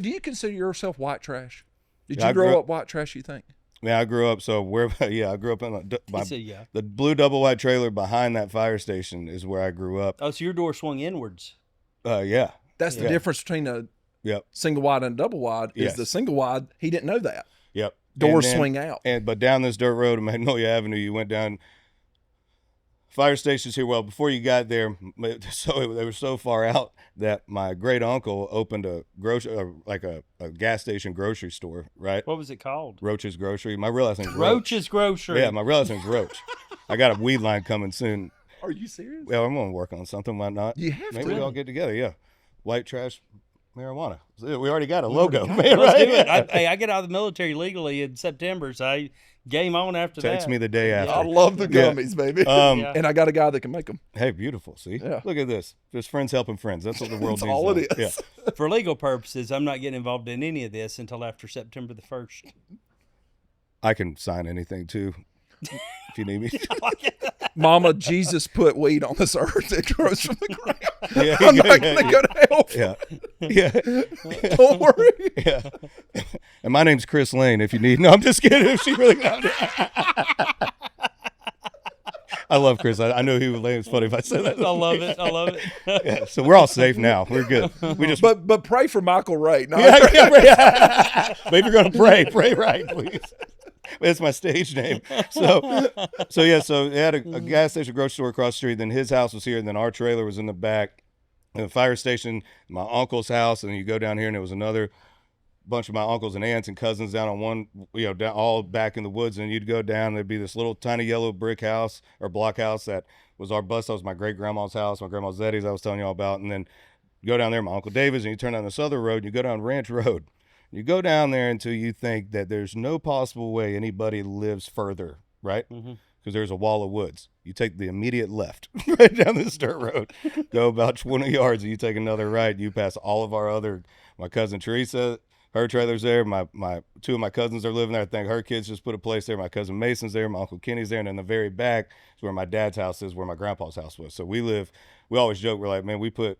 Do you consider yourself white trash? Did Yeah, you I grow grew up white trash, you think? Man, I grew up I grew up in He said, yeah. the blue double wide trailer behind that fire station is where I grew up. Oh, so your door swung inwards. Yeah. That's the Yeah. difference between a Yep. single wide and a double wide is Yes. the single wide. He didn't know that. Yep. Doors And then- swing out. But down this dirt road, Magnolia Avenue, you went down. Fire stations here. Well, before you got there, they were so far out that my great uncle opened a a gas station grocery store. Right, What was it called? Roach's Grocery. My real last name's Roach. Roach's Grocery. Yeah, my real last name's Roach. I got a weed line coming soon. Are you serious? Well, I'm gonna work on something. Why not? You have Maybe to. we all get together. Yeah, white trash, marijuana. We already got a logo, man. Let's right? do it. I get out of the military legally in September, so I game on after that. Text me the day after. I love the Yeah. gummies, baby. Yeah. And I got a guy that can make them. Hey, beautiful. See, Yeah. look at this. Just friends helping friends. That's what the world That's needs. all now. it is. Yeah. For legal purposes, I'm not getting involved in any of this until after September the 1st. I can sign anything too, if you need me. Mama, Jesus put weed on this earth. It grows from the ground. Yeah, I'm yeah, not yeah, going to go to hell. Yeah, yeah, Don't worry. yeah. And my name's Chris Lane. If you need, no, I'm just kidding. If she really, I love Chris. I know he would. It's funny if I said that. I love it. I love it. Yeah, so we're all safe now. We're good. We just. But pray for Michael Ray. No, yeah. But if you're gonna pray right, please. That's my stage name. So they had a gas station, grocery store across the street. Then his house was here, and then our trailer was in the back. And the fire station, my uncle's house, and then you go down here, and there was another bunch of my uncles and aunts and cousins down on one, down all back in the woods. And you'd go down, there'd be this little tiny yellow brick house or block house that was our bus. That was my great grandma's house, my grandma Zettie's I was telling y'all about. And then you go down there, my Uncle David's, and you turn down this other road, and you go down Ranch Road. You go down there until you think that there's no possible way anybody lives further, right? Because there's a wall of woods. You take the immediate left right down this dirt road, go about 20 yards, and you take another right. You pass all of my cousin Teresa, her trailer's there. My two of my cousins are living there. I think her kids just put a place there. My cousin Mason's there. My Uncle Kenny's there. And in the very back is where my dad's house is, where my grandpa's house was. So we always joke, we're like, man, we put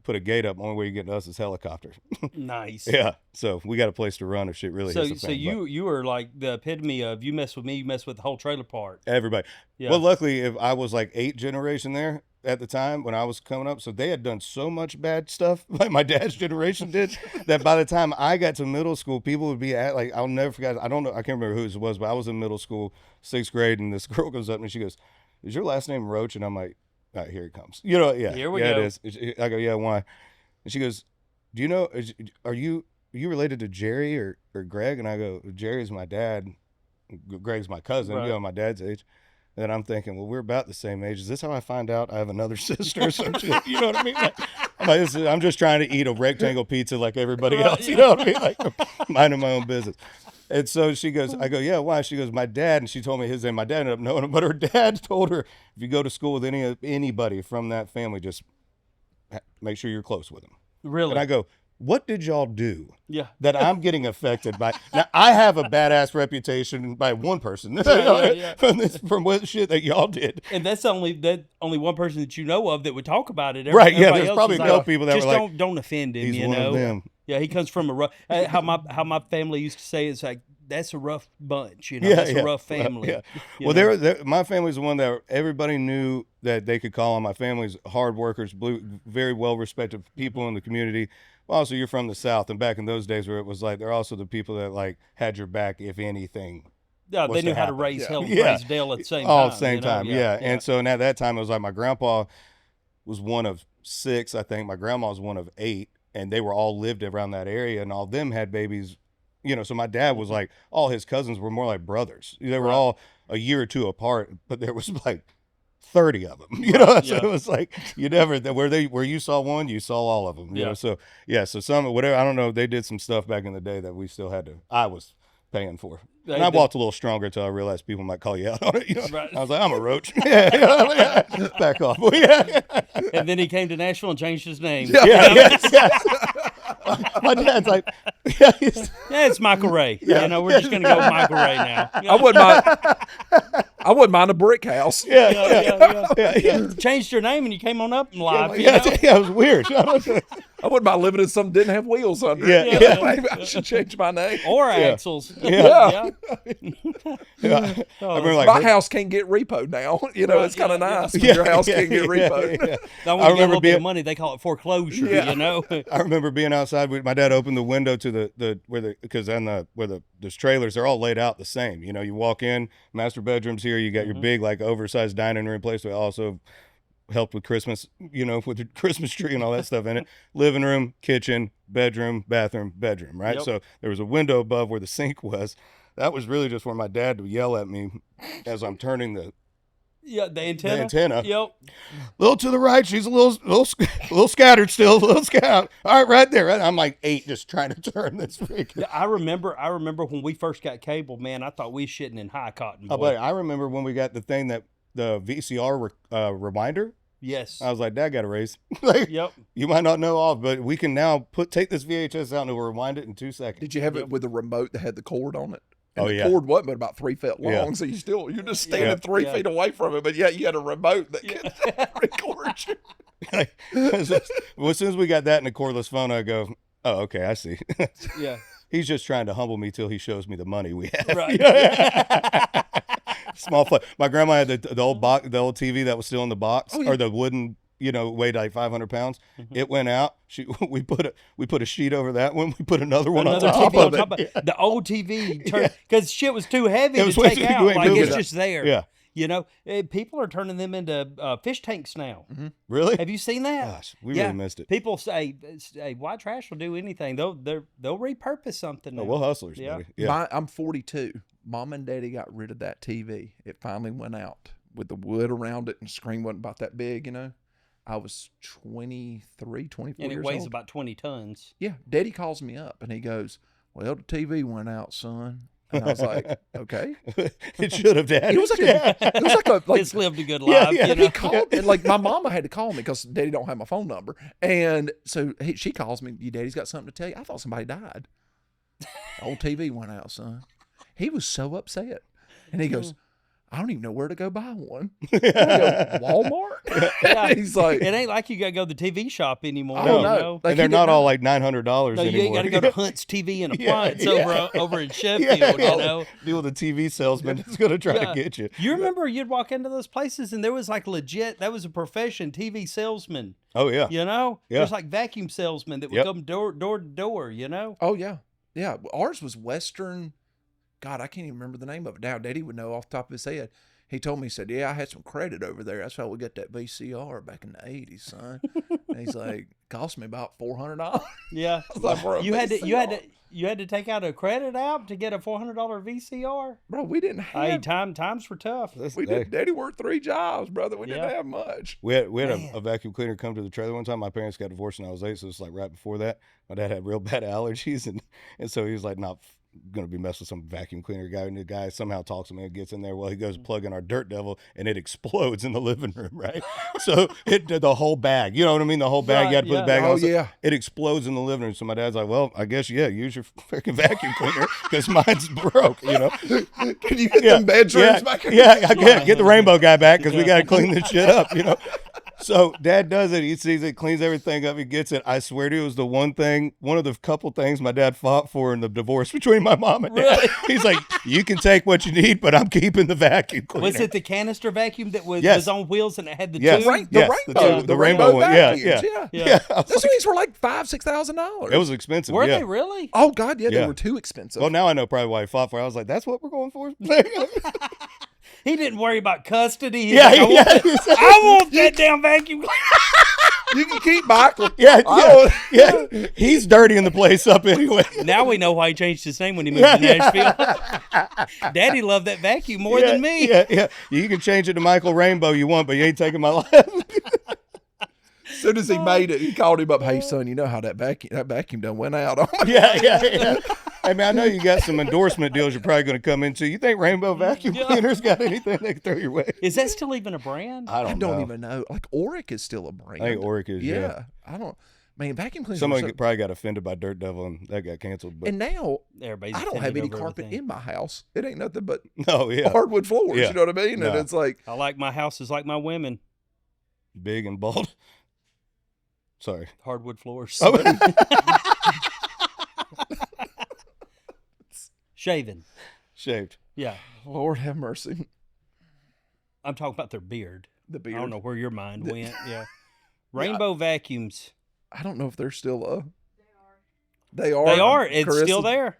a gate up. Only way you get to us is helicopter. Nice. Yeah. So we got a place to run if shit really hits the fan. You were like the epitome of you mess with me, you mess with the whole trailer park. Everybody. Yeah. Well, luckily, if I was like 8th generation there at the time when I was coming up, so they had done so much bad stuff, like my dad's generation did, that by the time I got to middle school, people would be at, like, I'll never forget. I don't know, I can't remember who it was, but I was in middle school, 6th grade, and this girl goes up and she goes, "Is your last name Roach?" And I'm like, "All right, here it comes." Yeah. Here we go. go. It is. I go, "Yeah, why?" And she goes, "Do you know? Are you related to Jerry or Greg?" And I go, "Jerry's my dad, Greg's my cousin. Right. My dad's age." And I'm thinking, well, we're about the same age. Is this how I find out I have another sister or something? You know what I mean? Like, I'm just trying to eat a rectangle pizza like everybody else. You know what I mean? Like, minding my own business. And so she goes, I go, "Yeah, why?" She goes, "My dad," and she told me his name. My dad ended up knowing him, but her dad told her, if you go to school with anybody from that family, just make sure you're close with them. Really? And I go, "What did y'all do Yeah. that I'm getting affected by?" Now, I have a badass reputation by one person Yeah. from what shit that y'all did. And that's only one person that you know of that would talk about it. Right, yeah, Everybody there's else probably is a couple people that just were like, don't offend him, "He's you one know. of them." Yeah, he comes from a rough. How my family used to say it's like that's a rough bunch, you know. Yeah, That's yeah. a rough family. Yeah. you Well, know? my family's the one that everybody knew that they could call on. My family's hard workers, very well respected people in the community. Well, also, you're from the South, and back in those days where it was like, they're also the people that like had your back if anything. Yeah, was they to knew how to happen. raise hell and Yeah. raise Dale at the same All time. at the same you know? time, yeah. And so at that time, it was like my grandpa was one of 6, I think. My grandma was one of 8, and they were all lived around that area, and all of them had babies. So my dad was like, all his cousins were more like brothers. They were all a year or two apart, but there was like 30 of them. So it was like you never where you saw one, you saw all of them. You know, so so some whatever, I don't know. They did some stuff back in the day that we still I was paying for. And I walked a little stronger until I realized people might call you out on it. Right. I was like, "I'm a roach." Back off. Yeah. And then he came to Nashville and changed his name. Yes. My dad's like, Yeah, it's Michael Ray. You know, we're just gonna go with Michael Ray now. I wouldn't mind a brick house. Yeah. Changed your name and you came on up and live. Yeah, it was weird. I wouldn't mind living in something that didn't have wheels under Yeah, it. yeah. Maybe I should change my name. Or axles. Yeah. Yeah. I remember like My house can't get repoed now. You know, Right, it's kind of yeah, yeah. nice when your house can't get repoed. yeah. Now, I when you get a remember little bit being- of money, they call it foreclosure. Yeah. You know. I remember being outside with my dad opened the window to the because there's trailers, they're all laid out the same. You know, you walk in, master bedroom's here, you got your big like oversized dining room place that also helped with Christmas, you know, with the Christmas tree and all that stuff in it. Living room, kitchen, bedroom, bathroom, bedroom, right? Yep. So there was a window above where the sink was. That was really just where my dad would yell at me as I'm turning the Yeah, the antenna. antenna. Yep. Little to the right, she's a little scattered still, a little scattered. All right, right there. Right? I'm like 8 just trying to turn this freaking. Yeah, I remember when we first got cable, man, I thought we was shitting in high cotton. Oh, Boy. buddy, I remember when we got the thing that the VCR reminder. Yes. I was like, Dad got a raise. Like, Yep. you might not know all, but we can now take this VHS out and it will rewind it in 2 seconds. Did you have it with a remote that had the cord on it? And Oh, the yeah. cord wasn't but about 3 feet long, Yeah. so you're just standing Yeah. 3 Yeah. feet away from it, but yet you had a remote that could record you. Well, as soon as we got that in the cordless phone, I go, oh, okay, I see. Yeah. He's just trying to humble me till he shows me the money we have. Right. Small play. My grandma had the old box, the old TV that was still in the box, Oh, yeah. or the wooden, you know, weighed like 500 pounds. It went out. We put a sheet over that one. We put another one Another on top TV of it. on top of the old TV because shit was too heavy It to was way take too- out. you ain't Like moving it's it. just there. Yeah. You know, people are turning them into fish tanks now. Really? Have you seen that? Gosh, we Yeah. really missed it. People say, white trash will do anything. They'll repurpose something. Oh, now. we're hustlers, Yeah. buddy. Yeah. I'm 42. Mom and Daddy got rid of that TV. It finally went out with the wood around it, and the screen wasn't about that big, you know. I was 23, 24 And it years weighs old. about 20 tons. Yeah, Daddy calls me up and he goes, "Well, the TV went out, son." And I was like, "Okay." It should have, Dad. It was like a It's lived a good life. yeah. You he know? called, and like my mama had to call me because Daddy don't have my phone number, and so she calls me. Your Daddy's got something to tell you. I thought somebody died. Old TV went out, son. He was so upset, and he goes, "I don't even know where to go buy one." I go, Walmart. Yeah. He's like, It ain't like you got to go to the TV shop anymore. "Oh you no!" know? Like, And they're he not didn't all know. like $900 No, you anymore. ain't got to go to Hunt's TV and Appliance yeah. over in Sheffield, you know. Deal with the TV salesman that's going to try Yeah. to get you. You remember you'd walk into those places and there was like legit, that was a profession, TV salesman, Oh, yeah. you know? Yeah. There's like vacuum salesmen that would Yep. come door to door, you know? Oh yeah, yeah. Ours was Western. God, I can't even remember the name of it now. Daddy would know off the top of his head. He told me, he said, "Yeah, I had some credit over there. That's how we got that VCR back in the '80s, son." And he's like, "Cost me about $400." Yeah. Like, for a You had VCR. to take out a credit app to get a $400 VCR. Bro, we didn't Hey, have. times were tough. We did. Daddy worked 3 jobs, brother. We Yeah. didn't have much. We had Man. a vacuum cleaner come to the trailer one time. My parents got divorced when I was 8, so it's like right before that. My dad had real bad allergies, and so he was like not going to be messing with some vacuum cleaner guy. And the guy somehow talks to me and gets in there. Well, he goes to plug in our Dirt Devil, and it explodes in the living room, right? So it did the whole bag. You know what I mean? The whole bag. Right, you had to put yeah. the bag Oh, on. So yeah. It explodes in the living room. So my dad's like, "Well, I guess use your freaking vacuum cleaner because mine's broke." You know? Can you get them bedrooms back in? Yeah, I get the rainbow guy back because we got to clean this shit up, you know. So Dad does it. He sees it, cleans everything up. He gets it. I swear to you, it was the one of the couple things my dad fought for in the divorce between my mom and dad. He's like, "You can take what you need, but I'm keeping the vacuum cleaner." Was it the canister vacuum that was, Yes. was on wheels and it had the Yes. tube? The Yes, rainbow, the rainbow one. Yeah, vacuums, yeah. Yeah. I was Those like, things were like $5,000-$6,000. it was expensive. Were yeah. they really? Oh God, yeah, they Yeah. were too expensive. Well, now I know probably why he fought for it. I was like, "That's what we're going for." He didn't worry about custody. He's Yeah, like, yeah. I want that damn vacuum cleaner. You can keep Michael. Yeah, Oh. yeah. He's dirtying the place up anyway. Now we know why he changed his name when he moved to Nashville. Daddy loved that vacuum more than me. Yeah, yeah. You can change it to Michael Rainbow you want, but you ain't taking my life. As soon as he made it, he called him up. "Hey son, you know how that vacuum done went out?" Yeah. Hey man, I know you got some endorsement deals you're probably going to come into. You think Rainbow Vacuum Yeah. Cleaners got anything they can throw your way? Is that still even a brand? I I don't don't know. even know. Like Oric is still a brand. I think Oric is. Yeah. I don't. Man, vacuum cleaners. Somebody are so, probably got offended by Dirt Devil and that got canceled. But and now Everybody's I don't have offended any over carpet everything. in my house. It ain't nothing but no, yeah, hardwood floors. Yeah. You know what I mean? No. And it's like, I like my houses like my women. big and bald. Sorry. Hardwood floors. Oh. Shaving. Shaved. Yeah. Lord have mercy. I'm talking about their beard. The beard. I don't know where your mind went. Yeah. Rainbow vacuums. I don't know if they're still They are. They are. It's Carissa. still there.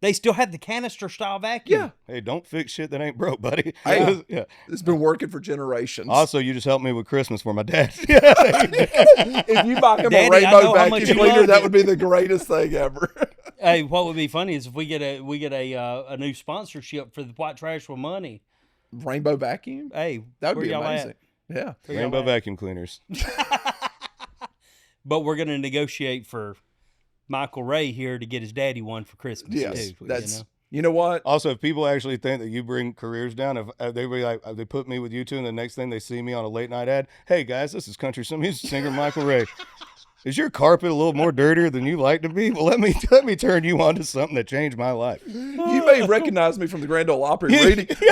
They still have the canister style vacuum. Yeah. Hey, don't fix shit that ain't broke, buddy. Hey. Yeah. It's been working for generations. Also, you just helped me with Christmas for my dad. If you buy him Daddy, a I rainbow know how much vacuum you cleaner, love that it. would be the greatest thing ever. Hey, what would be funny is if we get a new sponsorship for the White Trash with Money. Rainbow vacuum? Hey, That would where be y'all amazing. at? Yeah. Where y'all Rainbow at? vacuum cleaners. But we're going to negotiate for Michael Ray here to get his daddy one for Christmas Yes. too. That's you know what? Also, if people actually think that you bring careers down, if they be like, they put me with you two, and the next thing they see me on a late night ad, hey guys, this is country music singer Michael Ray. Is your carpet a little more dirtier than you like to be? Well, let me turn you on to something that changed my life. You may recognize me from the Grand Ole Opry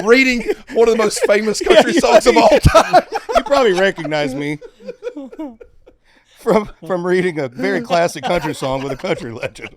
reading one of the most famous country songs of all time. You probably recognize me from reading a very classic country song with a country legend.